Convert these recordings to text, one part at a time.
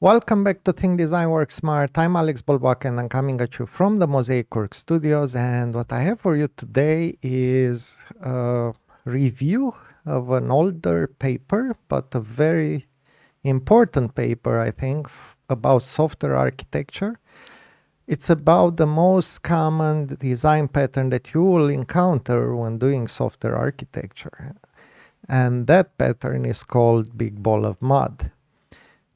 Welcome back to Think Design Work Smart. I'm Alex Bolboaca and I'm coming at you from the Mozaic Works studios. And what I have for you today is a review of an older paper, but a very important paper, I think, about software architecture. It's about the most common design pattern that you will encounter when doing software architecture. And that pattern is called Big Ball of Mud.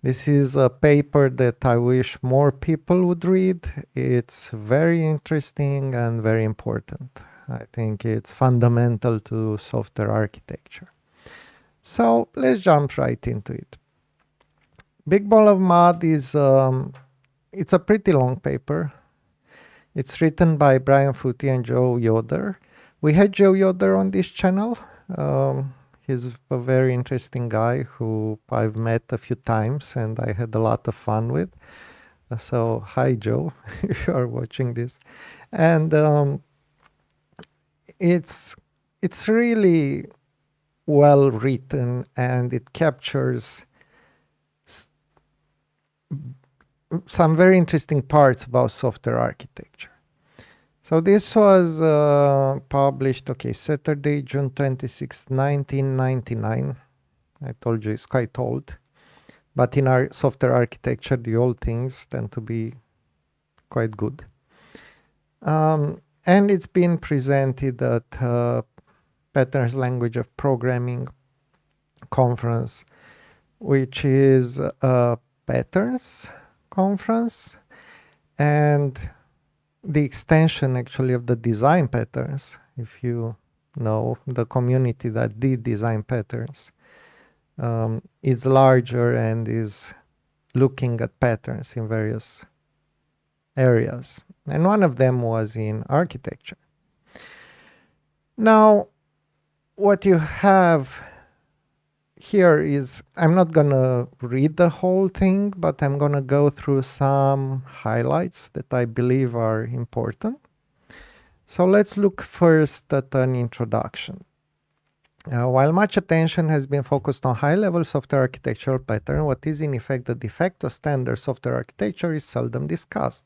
This is a paper that I wish more people would read. It's very interesting and very important. I think it's fundamental to software architecture. So let's jump right into it. Big Ball of Mud is it's a pretty long paper. It's written by Brian Footy and Joe Yoder. We had Joe Yoder on this channel. He's a very interesting guy who I've met a few times and I had a lot of fun with. So, hi, Joe, if you are watching this. And it's really well written and it captures some very interesting parts about software architecture. So this was published, Saturday, June 26, 1999. I told you it's quite old. But in our software architecture, the old things tend to be quite good. And it's been presented at Patterns Language of Programming conference, which is a patterns conference. And the extension actually of the design patterns, if you know the community that did design patterns, is larger and is looking at patterns in various areas. And one of them was in architecture. Now, what you have here is, I'm not going to read the whole thing, but I'm going to go through some highlights that I believe are important. So let's look first at an introduction. While much attention has been focused on high-level software architectural pattern, what is in effect the de facto standard software architecture is seldom discussed.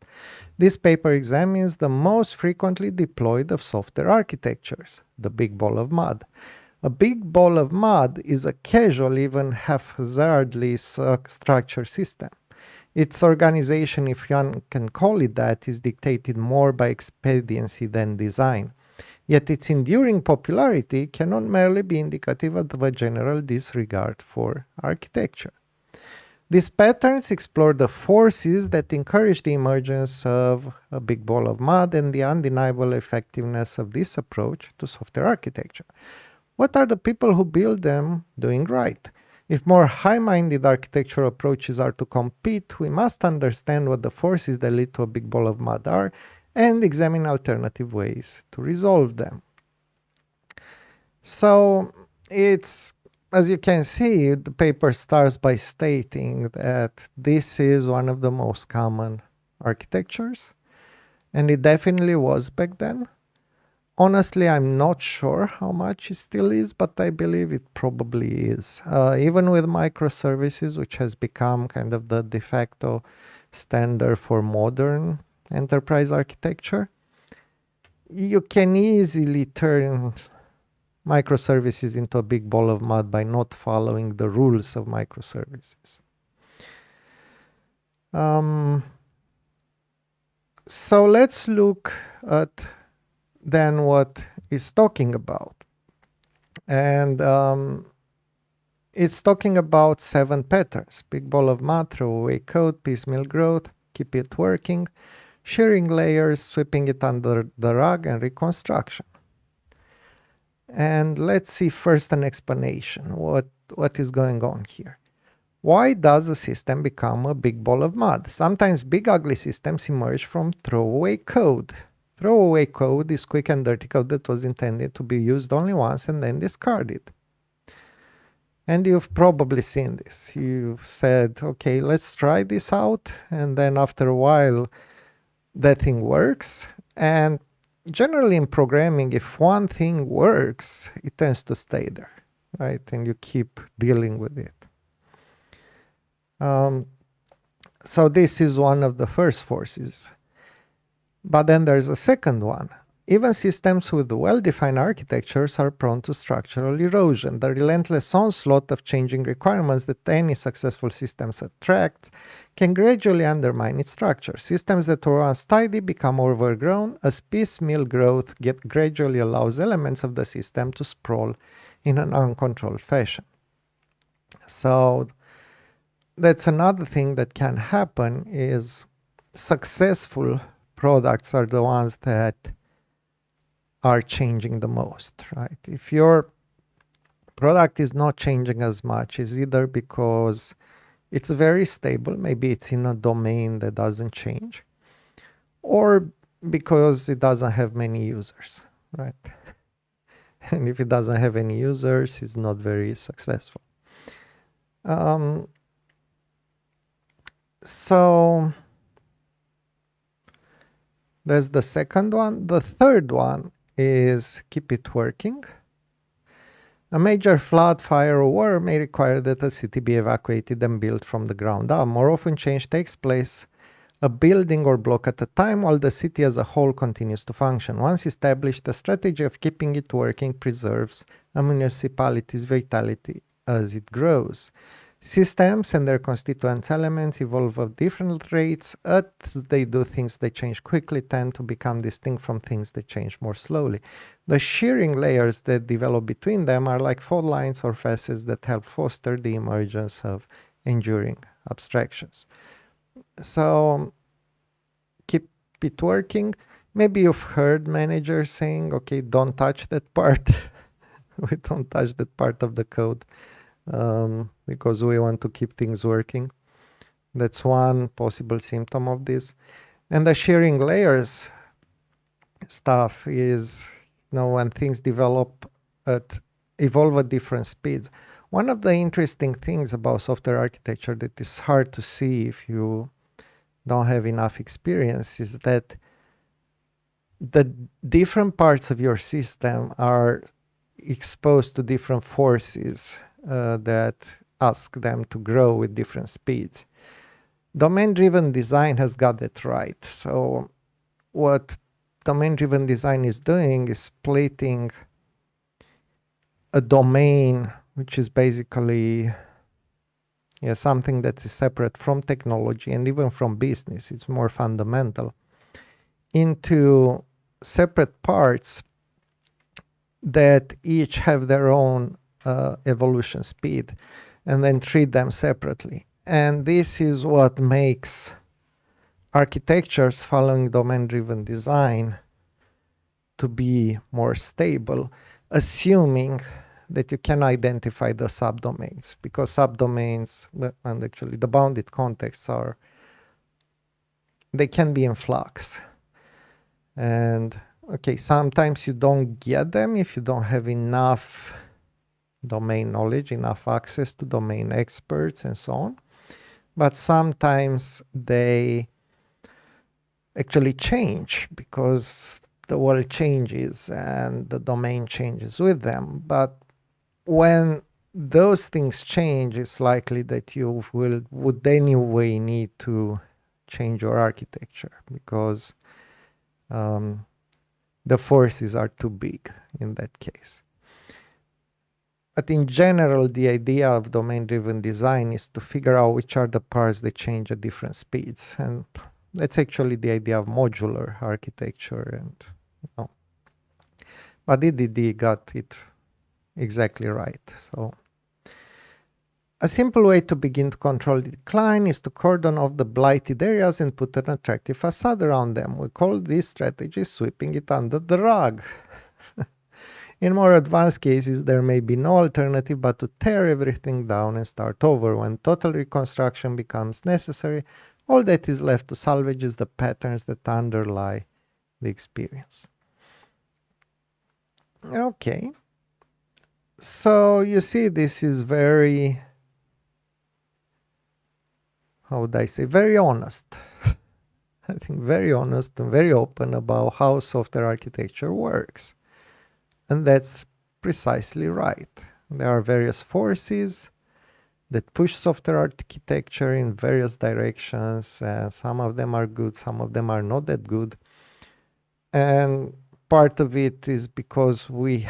This paper examines the most frequently deployed of software architectures, the big ball of mud. A big ball of mud is a casual, even haphazardly structured system. Its organization, if one can call it that, is dictated more by expediency than design. Yet its enduring popularity cannot merely be indicative of a general disregard for architecture. These patterns explore the forces that encourage the emergence of a big ball of mud and the undeniable effectiveness of this approach to software architecture. What are the people who build them doing right? If more high-minded architectural approaches are to compete, we must understand what the forces that lead to a big ball of mud are and examine alternative ways to resolve them. So it's, as you can see, the paper starts by stating that this is one of the most common architectures, and it definitely was back then. Honestly, I'm not sure how much it still is, but I believe it probably is. Even with microservices, which has become kind of the de facto standard for modern enterprise architecture, you can easily turn microservices into a big ball of mud by not following the rules of microservices. So let's look at then what it's talking about. And it's talking about 7 patterns: big ball of mud, throwaway code, piecemeal growth, keep it working, shearing layers, sweeping it under the rug, and reconstruction. And let's see first an explanation. What is going on here? Why does a system become a big ball of mud? Sometimes big ugly systems emerge from throwaway code. Throwaway code is quick and dirty code that was intended to be used only once and then discarded. And you've probably seen this. You've said, okay, let's try this out. And then after a while, that thing works. And generally in programming, if one thing works, it tends to stay there, right? And you keep dealing with it. So this is one of the first forces. But then there's a second one. Even systems with well-defined architectures are prone to structural erosion. The relentless onslaught of changing requirements that any successful system attracts can gradually undermine its structure. Systems that were once tidy become overgrown as piecemeal growth gradually allows elements of the system to sprawl in an uncontrolled fashion. So that's another thing that can happen is successful products are the ones that are changing the most, right? If your product is not changing as much, it's either because it's very stable, maybe it's in a domain that doesn't change, or because it doesn't have many users, right? And if it doesn't have any users, it's not very successful. So there's the second one. The third one is keep it working. A major flood, fire, or war may require that a city be evacuated and built from the ground up. More often, change takes place a building or block at a time while the city as a whole continues to function. Once established, the strategy of keeping it working preserves a municipality's vitality as it grows. Systems and their constituent elements evolve at different rates. As they do, things that change quickly tend to become distinct from things that change more slowly. The shearing layers that develop between them are like fault lines or facets that help foster the emergence of enduring abstractions. So keep it working. Maybe you've heard managers saying, okay, don't touch that part. We don't touch that part of the code. Because we want to keep things working. That's one possible symptom of this. And the shearing layers stuff is, when things evolve at different speeds. One of the interesting things about software architecture that is hard to see if you don't have enough experience is that the different parts of your system are exposed to different forces that ask them to grow with different speeds. Domain-driven design has got it right. So what domain-driven design is doing is splitting a domain, which is basically something that is separate from technology and even from business. It's more fundamental, into separate parts that each have their own evolution speed, and then treat them separately. And this is what makes architectures following domain-driven design to be more stable, assuming that you can identify the subdomains, because subdomains, and actually the bounded contexts they can be in flux. And okay, sometimes you don't get them if you don't have enough domain knowledge, enough access to domain experts and so on. But sometimes they actually change because the world changes and the domain changes with them. But when those things change, it's likely that you would anyway need to change your architecture because the forces are too big in that case. But in general, the idea of domain-driven design is to figure out which are the parts that change at different speeds. And that's actually the idea of modular architecture. And but DDD got it exactly right. So a simple way to begin to control the decline is to cordon off the blighted areas and put an attractive facade around them. We call this strategy sweeping it under the rug. In more advanced cases, there may be no alternative but to tear everything down and start over. When total reconstruction becomes necessary, all that is left to salvage is the patterns that underlie the experience. Okay. So you see, this is very, how would I say, very honest. I think very honest and very open about how software architecture works. And that's precisely right. There are various forces that push software architecture in various directions. Some of them are good, some of them are not that good. And part of it is because we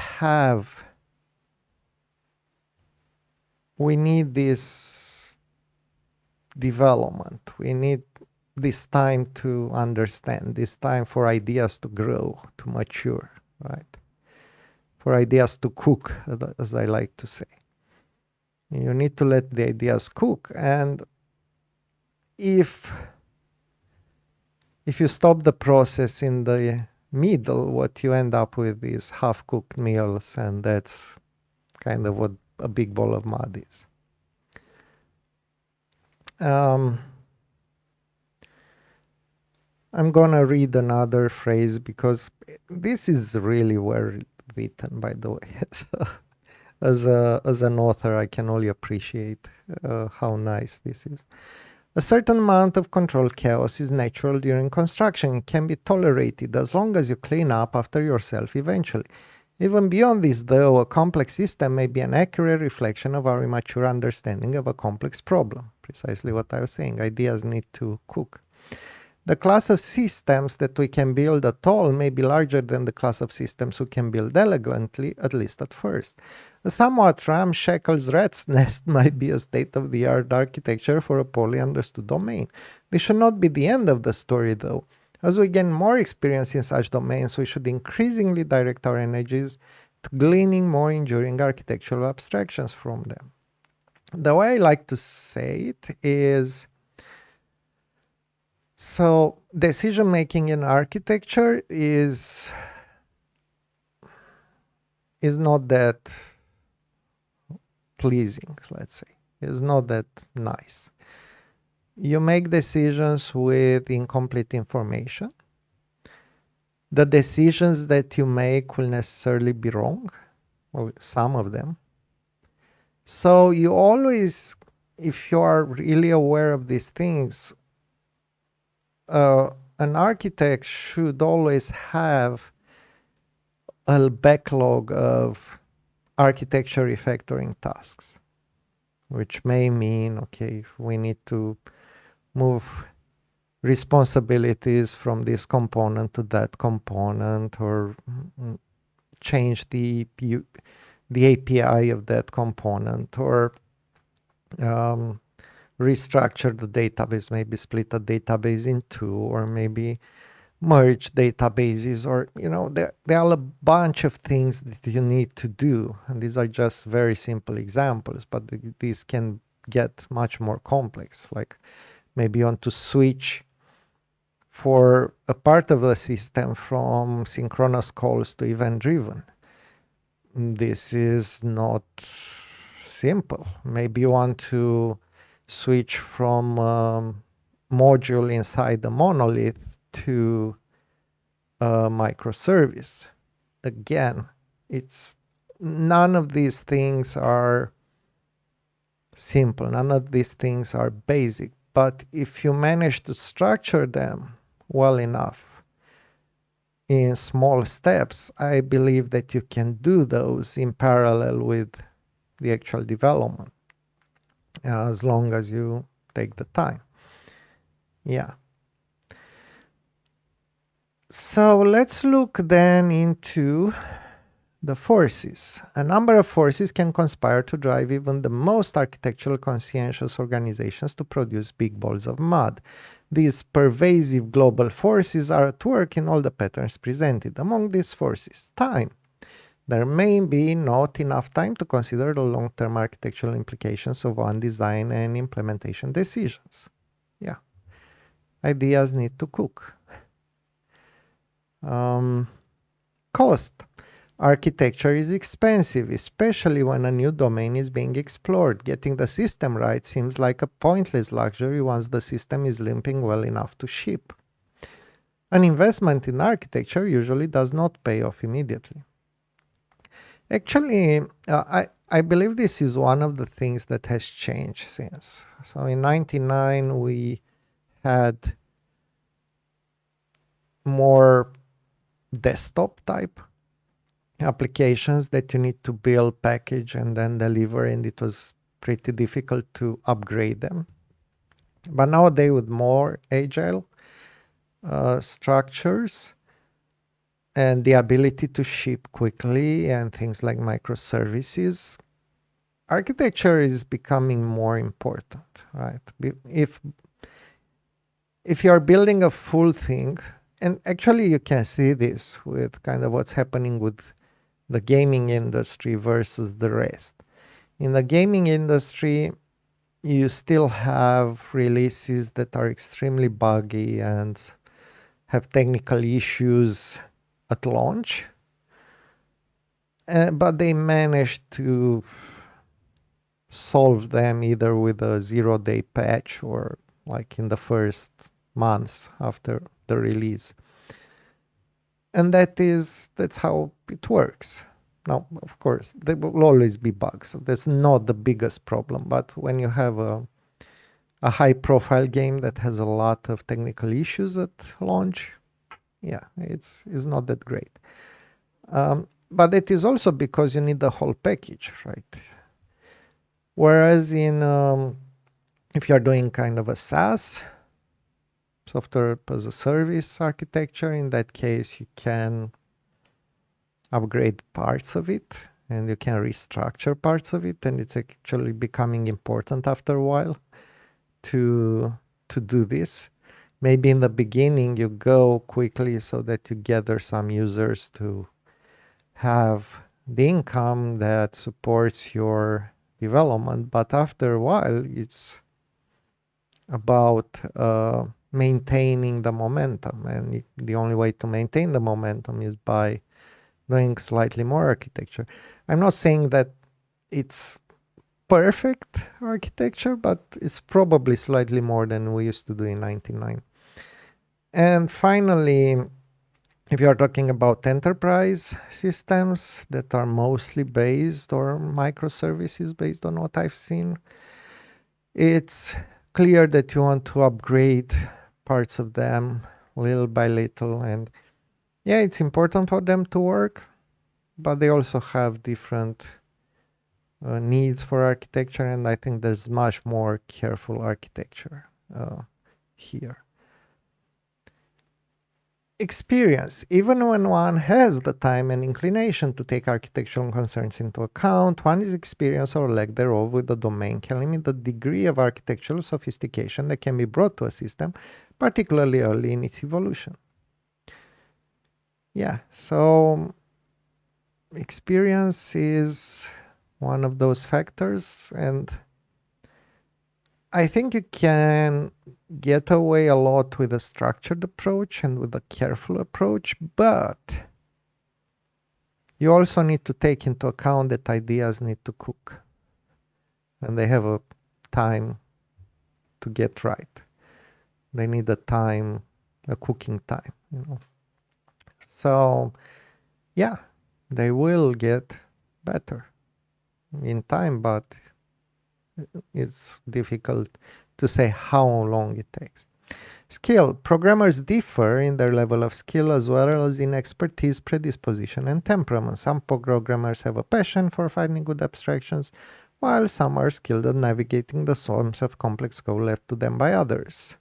need this development. We need this time to understand, this time for ideas to grow, to mature, right? For ideas to cook, as I like to say. You need to let the ideas cook. And if you stop the process in the middle, what you end up with is half-cooked meals, and that's kind of what a big ball of mud is. I'm gonna read another phrase because this is really well written, by the way. So, as an author, I can only appreciate how nice this is. A certain amount of controlled chaos is natural during construction. It can be tolerated as long as you clean up after yourself eventually. Even beyond this, though, a complex system may be an accurate reflection of our immature understanding of a complex problem. Precisely what I was saying. Ideas need to cook. The class of systems that we can build at all may be larger than the class of systems we can build elegantly, at least at first. A somewhat ramshackle rat's nest might be a state-of-the-art architecture for a poorly understood domain. This should not be the end of the story, though. As we gain more experience in such domains, we should increasingly direct our energies to gleaning more enduring architectural abstractions from them. The way I like to say it is, so decision making in architecture is not that pleasing, let's say. It's not that nice. You make decisions with incomplete information. The decisions that you make will necessarily be wrong, or some of them. So you always, if you are really aware of these things, an architect should always have a backlog of architecture refactoring tasks, which may mean, okay, if we need to move responsibilities from this component to that component, or change the API of that component, or restructure the database, maybe split a database in two, or maybe merge databases, or there are a bunch of things that you need to do, and these are just very simple examples, but these can get much more complex. Like maybe you want to switch for a part of the system from synchronous calls to event driven. This is not simple. Maybe you want to switch from module inside the monolith to a microservice. Again, none of these things are simple. None of these things are basic. But if you manage to structure them well enough in small steps, I believe that you can do those in parallel with the actual development, as long as you take the time. Yeah. So let's look then into the forces. A number of forces can conspire to drive even the most architectural conscientious organizations to produce big balls of mud. These pervasive global forces are at work in all the patterns presented. Among these forces, time. There may be not enough time to consider the long-term architectural implications of one design and implementation decisions. Yeah. Ideas need to cook. Cost. Architecture is expensive, especially when a new domain is being explored. Getting the system right seems like a pointless luxury once the system is limping well enough to ship. An investment in architecture usually does not pay off immediately. Actually, I believe this is one of the things that has changed since. So in 1999, we had more desktop type applications that you need to build, package, and then deliver, and it was pretty difficult to upgrade them. But nowadays, with more agile structures and the ability to ship quickly and things like microservices, architecture is becoming more important, right? If you're building a full thing, and actually you can see this with kind of what's happening with the gaming industry versus the rest. In the gaming industry, you still have releases that are extremely buggy and have technical issues at launch, but they manage to solve them either with a 0-day patch or like in the first months after the release. And that's how it works. Now, of course, there will always be bugs. So that's not the biggest problem. But when you have a high profile game that has a lot of technical issues at launch, yeah, it's not that great. But it is also because you need the whole package, right? Whereas if you're doing kind of a SaaS, software as a service architecture, in that case, you can upgrade parts of it and you can restructure parts of it, and it's actually becoming important after a while to do this. Maybe in the beginning you go quickly so that you gather some users to have the income that supports your development, but after a while it's about maintaining the momentum, and the only way to maintain the momentum is by doing slightly more architecture. I'm not saying that it's perfect architecture, but it's probably slightly more than we used to do in 99. And finally, if you are talking about enterprise systems that are mostly based or microservices based on what I've seen, it's clear that you want to upgrade parts of them little by little. And yeah, it's important for them to work, but they also have different needs for architecture. And I think there's much more careful architecture here. Experience. Even when one has the time and inclination to take architectural concerns into account, one's experience or lack thereof with the domain can limit the degree of architectural sophistication that can be brought to a system, particularly early in its evolution. Yeah, so experience is one of those factors, and I think you can get away a lot with a structured approach and with a careful approach, but you also need to take into account that ideas need to cook and they have a time to get right. They need a time, a cooking time, you know. So, yeah, they will get better in time, but it's difficult to say how long it takes. Skill. Programmers differ in their level of skill as well as in expertise, predisposition, and temperament. Some programmers have a passion for finding good abstractions, while some are skilled at navigating the swarms of complex code left to them by others.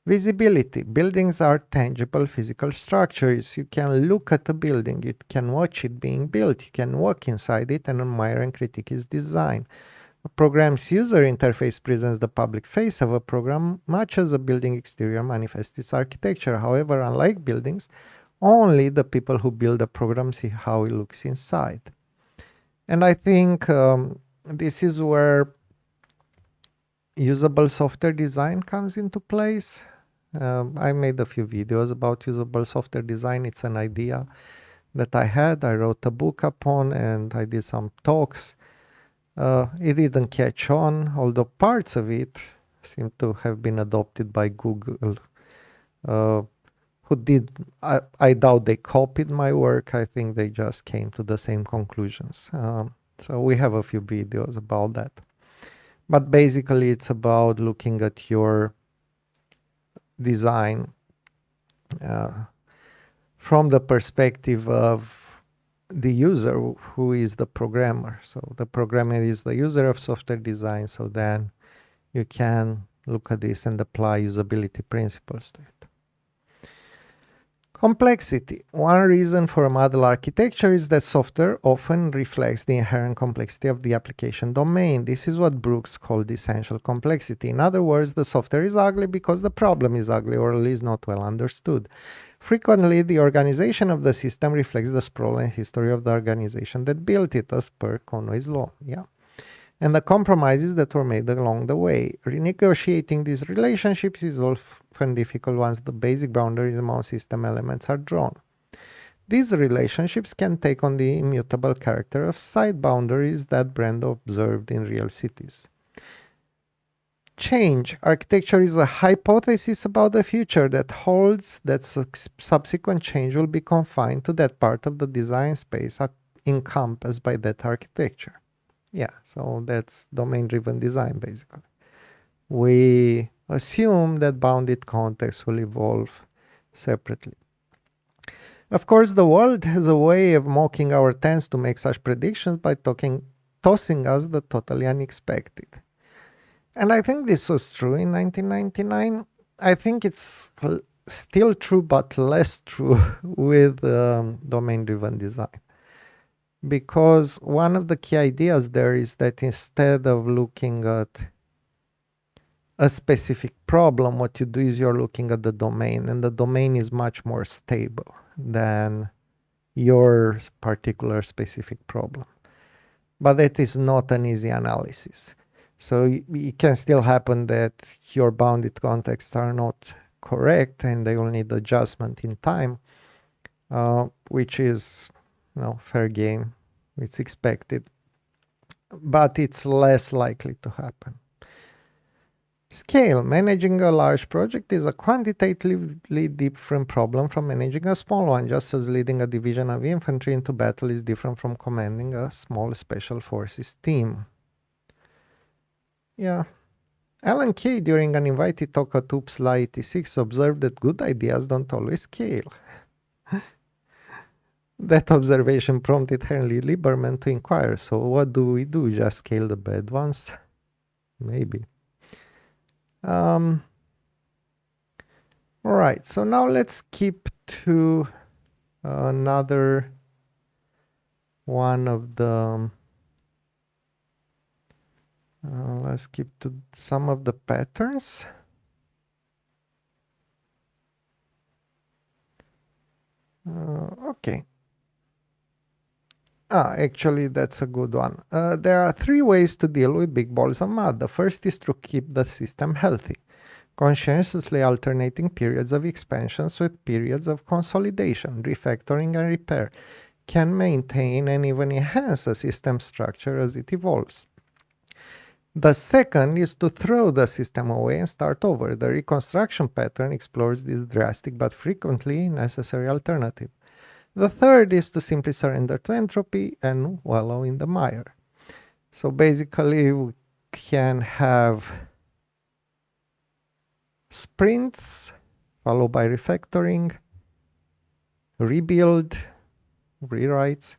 Visibility. Buildings are tangible physical structures. You can look at a building, you can watch it being built, you can walk inside it and admire and critique its design. A program's user interface presents the public face of a program, much as a building exterior manifests its architecture. However, unlike buildings, only the people who build a program see how it looks inside. And I think this is where usable software design comes into place. I made a few videos about usable software design. It's an idea that I had. I wrote a book upon and I did some talks. It didn't catch on, although parts of it seem to have been adopted by Google, who did, I doubt they copied my work. I think they just came to the same conclusions. So we have a few videos about that. But basically it's about looking at your design from the perspective of the user who is the programmer. So the programmer is the user of software design. So then you can look at this and apply usability principles to it. Complexity. One reason for a model architecture is that software often reflects the inherent complexity of the application domain. This is what Brooks called essential complexity. In other words, the software is ugly because the problem is ugly or at least not well understood. Frequently, the organization of the system reflects the sprawl and history of the organization that built it, as per Conway's law. Yeah. And the compromises that were made along the way. Renegotiating these relationships is often difficult once the basic boundaries among system elements are drawn. These relationships can take on the immutable character of side boundaries that Brand observed in real cities. Change. Architecture is a hypothesis about the future that holds that subsequent change will be confined to that part of the design space encompassed by that architecture. Yeah, so that's domain-driven design, basically. We assume that bounded contexts will evolve separately. Of course, the world has a way of mocking our attempts to make such predictions by tossing us the totally unexpected. And I think this was true in 1999. I think it's still true, but less true with domain-driven design. Because one of the key ideas there is that instead of looking at a specific problem, what you do is you're looking at the domain, and the domain is much more stable than your particular specific problem. But it is not an easy analysis. So it can still happen that your bounded contexts are not correct and they will need adjustment in time, which is fair game. It's expected, but it's less likely to happen. Scale. Managing a large project is a quantitatively different problem from managing a small one, just as leading a division of infantry into battle is different from commanding a small special forces team. Yeah. Alan Kay, during an invited talk at UPSLA 86, observed that good ideas don't always scale. That observation prompted Henry Lieberman to inquire, so what do we do? Just scale the bad ones? Maybe. All right, so now let's skip to another one of the... let's skip to some of the patterns. Okay. Actually, that's a good one. There are 3 ways to deal with big balls of mud. The first is to keep the system healthy, conscientiously alternating periods of expansions with periods of consolidation, refactoring, and repair can maintain and even enhance a system structure as it evolves. The second is to throw the system away and start over. The reconstruction pattern explores this drastic but frequently necessary alternative. The third is to simply surrender to entropy and wallow in the mire. So basically, we can have sprints followed by refactoring, rebuild, rewrites,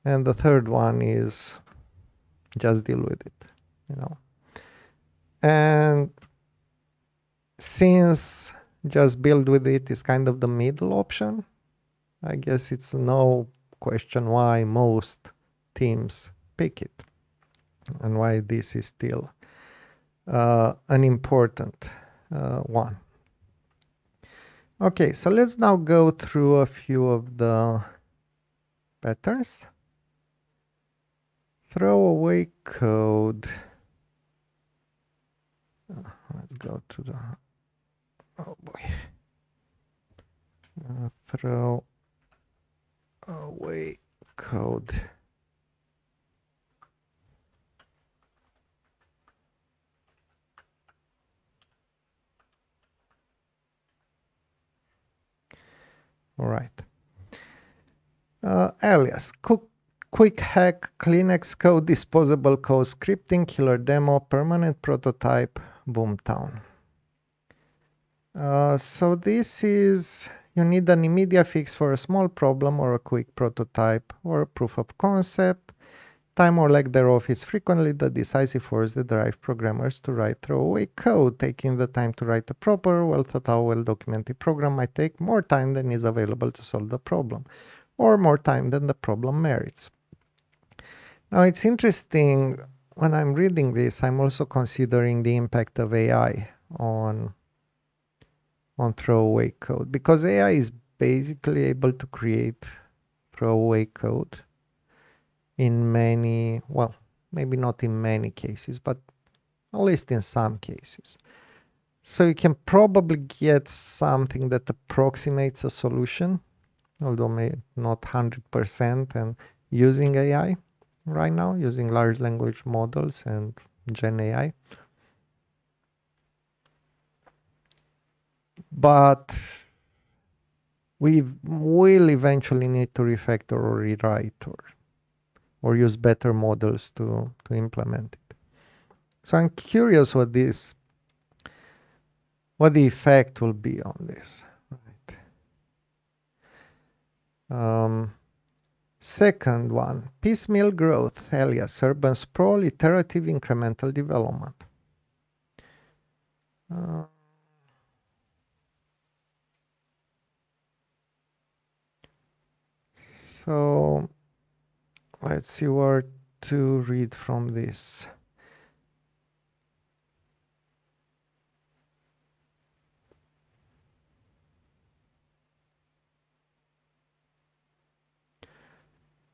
and the third one is just deal with it, And since just build with it is kind of the middle option, I guess it's no question why most teams pick it and why this is still an important one. Okay, so let's now go through a few of the patterns. Throw away code. Let's go to the... Oh boy. Throw away code. All right. Alias. Quick hack, clean Xcode, disposable code scripting, killer demo, permanent prototype, Boomtown. So this is you need an immediate fix for a small problem or a quick prototype or a proof of concept. Time or lack thereof is frequently the decisive force that drives programmers to write throwaway code. Taking the time to write a proper, well-thought-out, well-documented program might take more time than is available to solve the problem, or more time than the problem merits. Now, it's interesting, when I'm reading this, I'm also considering the impact of AI on throwaway code, because AI is basically able to create throwaway code in many, well, maybe not in many cases, but at least in some cases. So you can probably get something that approximates a solution, although maybe not 100%, and using AI right now, using large language models and Gen AI. But we will eventually need to refactor or rewrite or use better models to implement it. So I'm curious what the effect will be on this. Right. Second one, piecemeal growth, alias urban sprawl, iterative incremental development. So let's see where to read from this.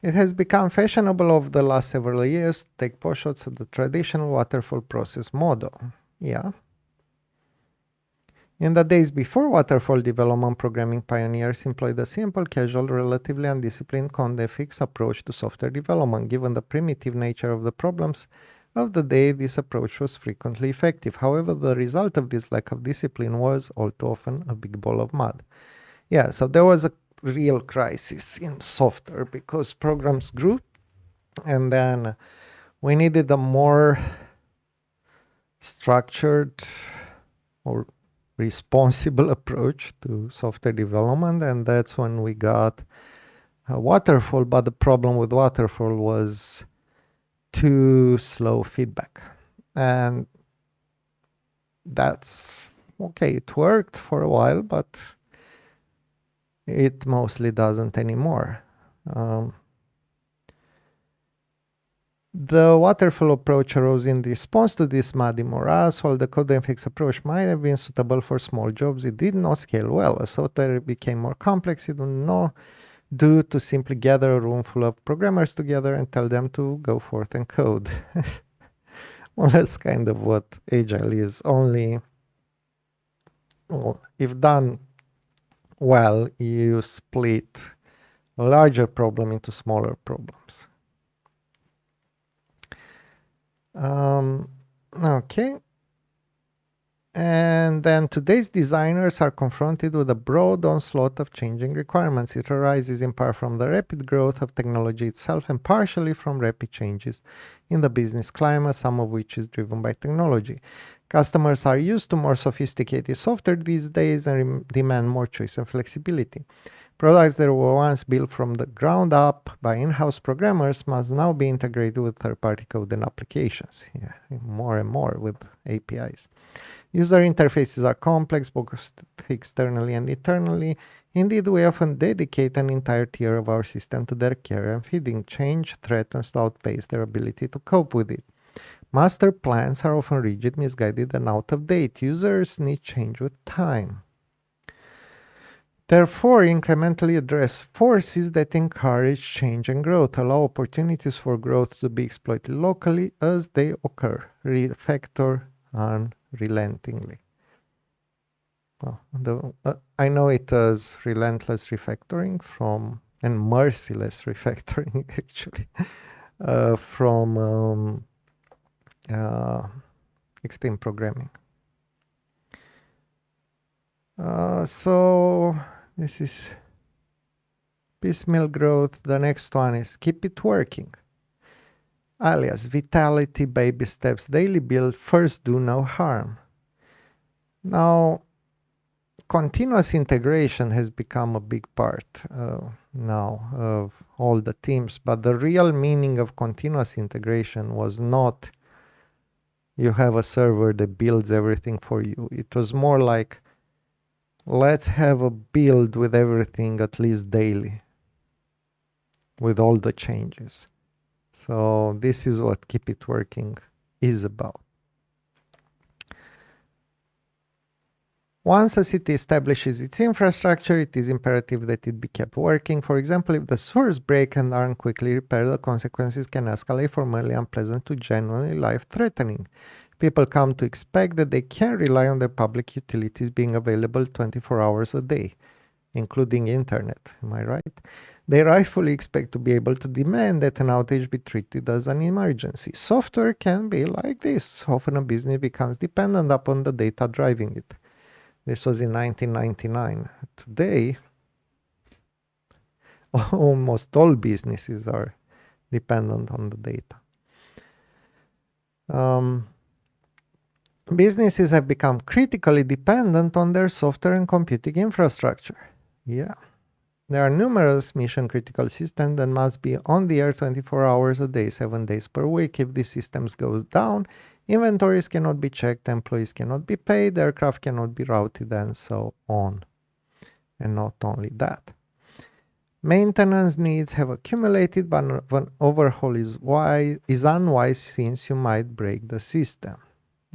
It has become fashionable over the last several years to take potshots at the traditional waterfall process model. Yeah. In the days before waterfall development, programming pioneers employed a simple, casual, relatively undisciplined code-fix approach to software development. Given the primitive nature of the problems of the day, this approach was frequently effective. However, the result of this lack of discipline was all too often a big ball of mud. Yeah, so there was a real crisis in software because programs grew, and then we needed a more structured or responsible approach to software development, and that's when we got waterfall. But the problem with waterfall was too slow feedback, and that's okay. It worked for a while, but it mostly doesn't anymore. The waterfall approach arose in response to this muddy morass. While the code and fix approach might have been suitable for small jobs, it did not scale well. As software became more complex, it would not do to simply gather a room full of programmers together and tell them to go forth and code. Well, that's kind of what Agile is. Only, well, if done well, you split a larger problem into smaller problems. Okay. And then today's designers are confronted with a broad onslaught of changing requirements. It arises in part from the rapid growth of technology itself and partially from rapid changes in the business climate, some of which is driven by technology. Customers are used to more sophisticated software these days and demand more choice and flexibility. Products that were once built from the ground up by in-house programmers must now be integrated with third-party code and applications. Yeah, more and more with APIs. User interfaces are complex, both externally and internally. Indeed, we often dedicate an entire tier of our system to their care and feeding. Change threatens to outpace their ability to cope with it. Master plans are often rigid, misguided, and out of date. Users need change with time. Therefore, incrementally address forces that encourage change and growth, allow opportunities for growth to be exploited locally as they occur, refactor unrelentingly. Well, I know it as relentless refactoring and merciless refactoring actually, from extreme programming. So this is piecemeal growth. The next one is keep it working. Alias vitality, baby steps, daily build, first do no harm. Now, continuous integration has become a big part now of all the teams, but the real meaning of continuous integration was not you have a server that builds everything for you. It was more like, let's have a build with everything at least daily, with all the changes. So this is what Keep It Working is about. Once a city establishes its infrastructure, it is imperative that it be kept working. For example, if the sewers break and aren't quickly repaired, the consequences can escalate from merely unpleasant to genuinely life-threatening. People come to expect that they can rely on their public utilities being available 24 hours a day, including internet. Am I right? They rightfully expect to be able to demand that an outage be treated as an emergency. Software can be like this. Often a business becomes dependent upon the data driving it. This was in 1999. Today, almost all businesses are dependent on the data. Businesses have become critically dependent on their software and computing infrastructure. Yeah. There are numerous mission-critical systems that must be on the air 24 hours a day, 7 days per week. If these systems go down, inventories cannot be checked, employees cannot be paid, aircraft cannot be routed, and so on. And not only that. Maintenance needs have accumulated, but an overhaul is unwise since you might break the system.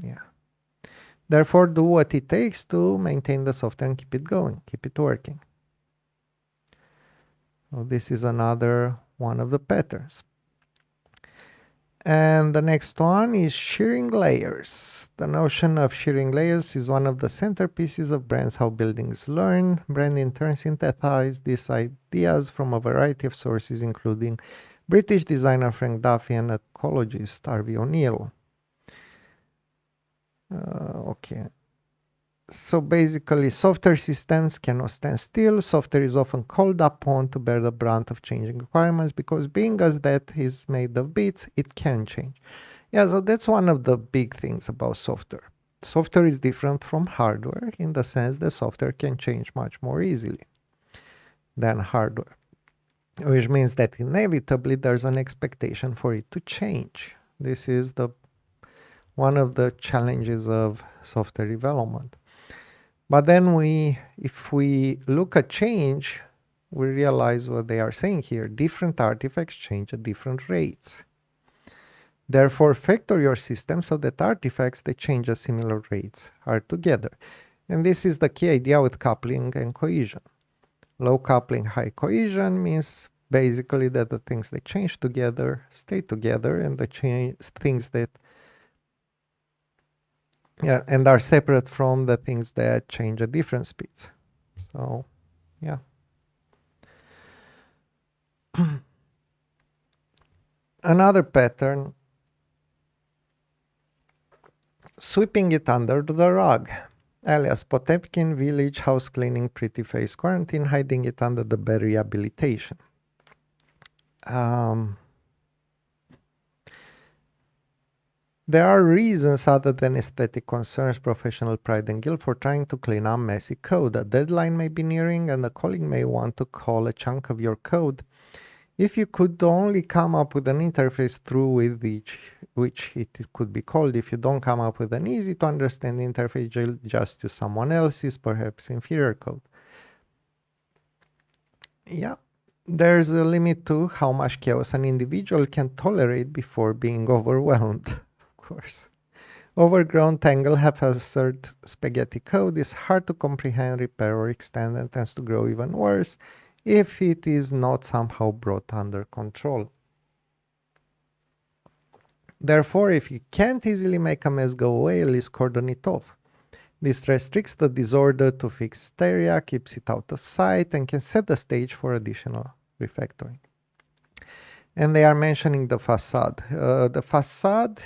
Yeah. Therefore, do what it takes to maintain the software and keep it going, keep it working. So this is another one of the patterns. And the next one is sharing layers. The notion of sharing layers is one of the centerpieces of brands how buildings learn. Brand in turn synthesize these ideas from a variety of sources, including British designer Frank Duffy and ecologist Harvey O'Neill. Okay. So basically, software systems cannot stand still. Software is often called upon to bear the brunt of changing requirements because being as that is made of bits, it can change. Yeah, so that's one of the big things about software. Software is different from hardware in the sense that software can change much more easily than hardware, which means that inevitably there's an expectation for it to change. This is one of the challenges of software development. But then if we look at change, we realize what they are saying here. Different artifacts change at different rates. Therefore, factor your system so that artifacts that change at similar rates are together. And this is the key idea with coupling and cohesion. Low coupling, high cohesion means basically that the things that change together stay together, and the things that and are separate from the things that change at different speeds. So, yeah. Another pattern, sweeping it under the rug. Alias Potemkin village house cleaning, pretty face quarantine, hiding it under the bed rehabilitation. There are reasons other than aesthetic concerns, professional pride and guilt for trying to clean up messy code. A deadline may be nearing and a colleague may want to call a chunk of your code. If you could only come up with an interface through with which it could be called, if you don't come up with an easy to understand interface, you'll just use someone else's, perhaps inferior code. Yeah. There's a limit to how much chaos an individual can tolerate before being overwhelmed. Course. Overgrown, tangled, haphazard spaghetti code is hard to comprehend, repair, or extend, and tends to grow even worse if it is not somehow brought under control. Therefore, if you can't easily make a mess go away, at least cordon it off. This restricts the disorder to fixed area, keeps it out of sight, and can set the stage for additional refactoring. And they are mentioning the facade. The facade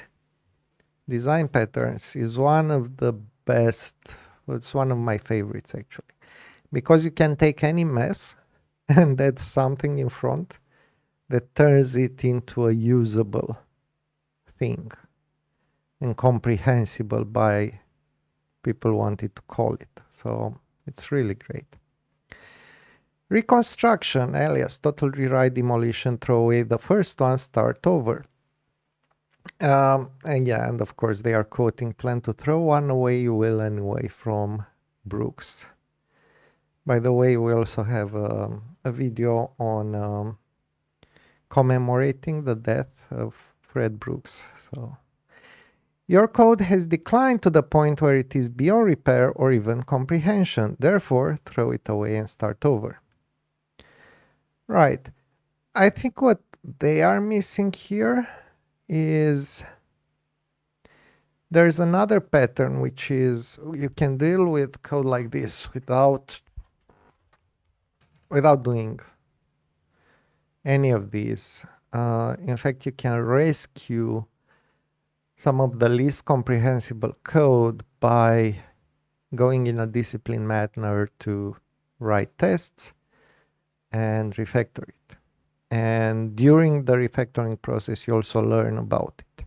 design patterns is one of the best, it's one of my favorites actually, because you can take any mess and add something in front that turns it into a usable thing and comprehensible by people wanted to call it. So It's really great. Reconstruction, alias total rewrite, demolition, throw away the first one, start over. And yeah, and of course they are quoting plan to throw one away, you will anyway, from Brooks. By the way, we also have a video on commemorating the death of Fred Brooks. So your code has declined to the point where it is beyond repair or even comprehension. Therefore, throw it away and start over. Right. I think what they are missing here is there's another pattern, which is you can deal with code like this without doing any of these. In fact, you can rescue some of the least comprehensible code by going in a disciplined manner to write tests and refactor it. And during the refactoring process, you also learn about it.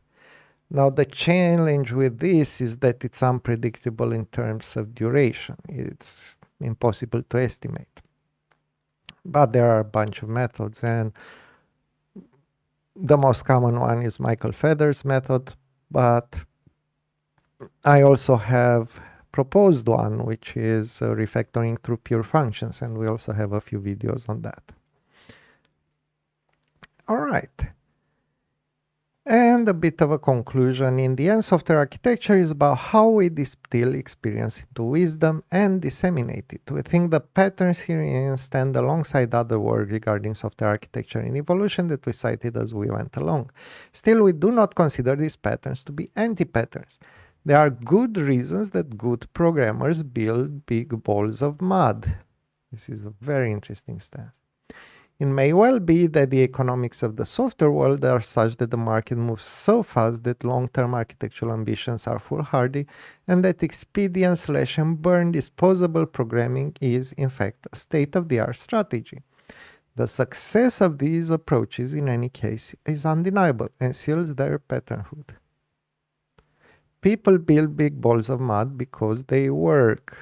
Now, the challenge with this is that it's unpredictable in terms of duration. It's impossible to estimate. But there are a bunch of methods, and the most common one is Michael Feather's method, but I also have proposed one, which is refactoring through pure functions, and we also have a few videos on that. All right. And a bit of a conclusion. In the end, software architecture is about how we distill experience into wisdom and disseminate it. We think the patterns here stand alongside other work regarding software architecture and evolution that we cited as we went along. Still, we do not consider these patterns to be anti-patterns. There are good reasons that good programmers build big balls of mud. This is a very interesting stance. It may well be that the economics of the software world are such that the market moves so fast that long-term architectural ambitions are foolhardy, and that expedient slash and burn disposable programming is, in fact, a state-of-the-art strategy. The success of these approaches, in any case, is undeniable and seals their patternhood. People build big balls of mud because they work.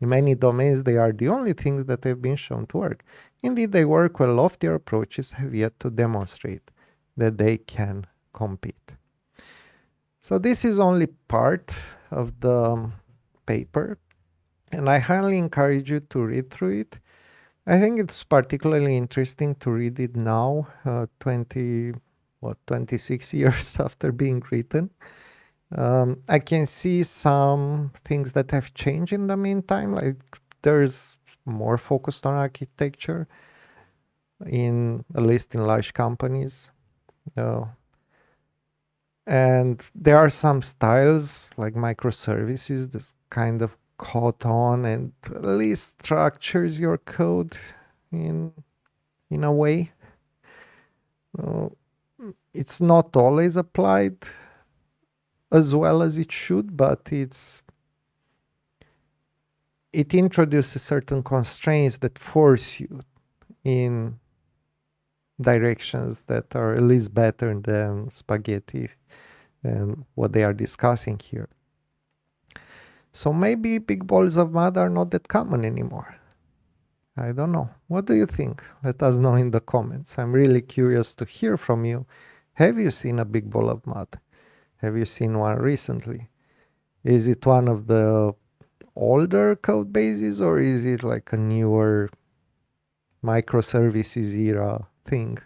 In many domains, they are the only things that have been shown to work. Indeed, they work where loftier approaches have yet to demonstrate that they can compete. So this is only part of the paper, and I highly encourage you to read through it. I think it's particularly interesting to read it now, 26 years after being written. I can see some things that have changed in the meantime, like there's more focused on architecture, at least in large companies. And there are some styles like microservices that's kind of caught on and at least structures your code in a way. It's not always applied as well as it should, but it introduces certain constraints that force you in directions that are at least better than spaghetti and what they are discussing here. So maybe big balls of mud are not that common anymore. I don't know. What do you think? Let us know in the comments. I'm really curious to hear from you. Have you seen a big ball of mud? Have you seen one recently? Is it one of the older code bases, or is it like a newer microservices era thing?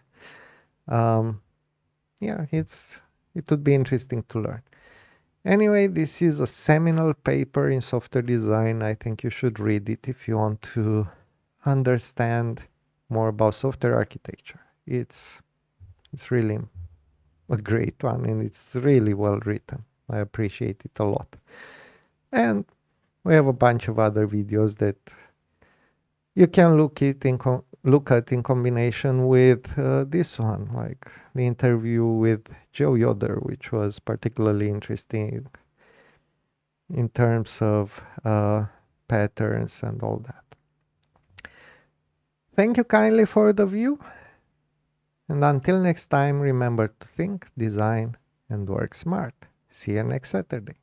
Yeah, it would be interesting to learn. Anyway, this is a seminal paper in software design. I think you should read it if you want to understand more about software architecture. It's really a great one, and it's really well written. I appreciate it a lot. And we have a bunch of other videos that you can look at in combination with this one, like the interview with Joe Yoder, which was particularly interesting in terms of patterns and all that. Thank you kindly for the view. And until next time, remember to think, design, and work smart. See you next Saturday.